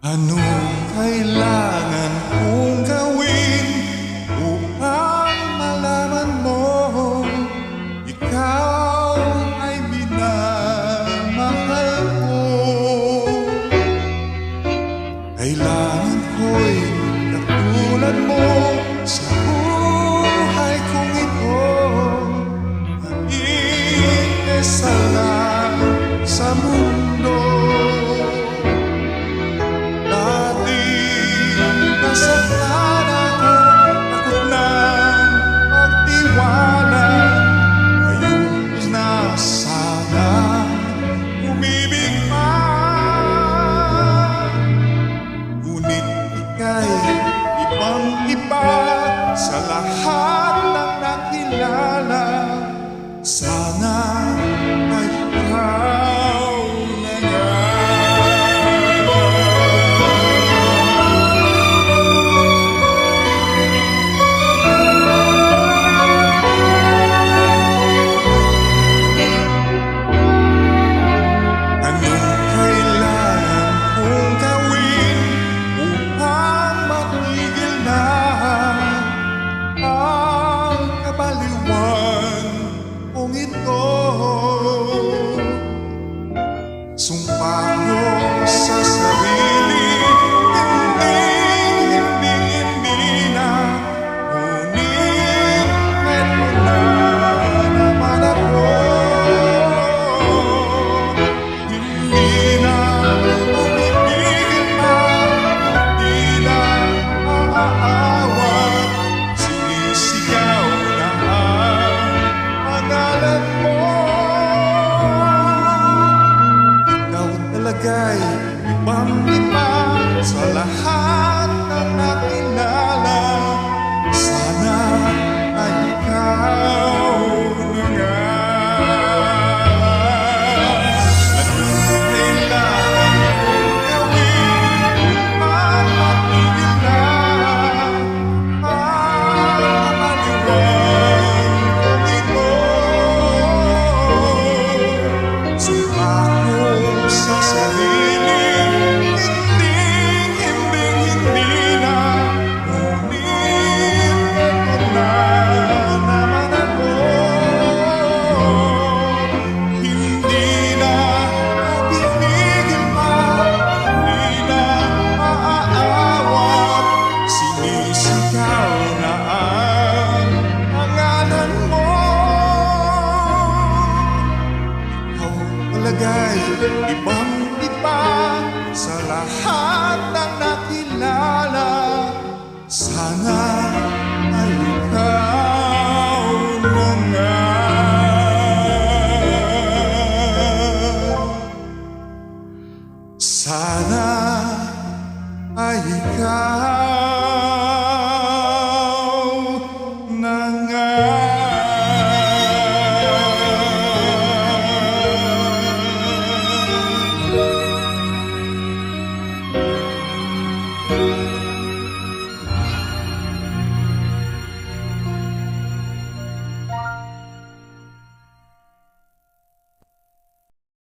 Anong kailangan kong gawin upang malaman mo ikaw ay minamahal ko? Kailangan ko'y katulad mo sa buhay kong ito. Iisa lang sa mundo. Nasaktan ako, takot nang magtiwala. Ngayon na sana umibig pa. Ngunit ika'y ibang-iba sa lahat ng nakilala. Sana ay ikaw na nga. Sumpa ko sa sarili, hindi na. Ngunit eto na naman ako. Hindi na umibigil pa, hindi na maaawat. Sinisigaw na ang pangalan mo. Talaga'y ibang-iba sa lahat ng nakilala. Sana ay ikaw na nga. Anong kailangan kong gawin upang matigil na ang maliwan kong ito? Sumpa ko sa sarili, hindi na. Ngunit eto na naman ako. Hindi na pipigil pa, hindi na maaawat. Sinisigaw na ang pangalan mo. Ikaw talaga'y ibang-iba sa lahat ng nakilala. Sana ay ikaw na nga. Sana ay ikaw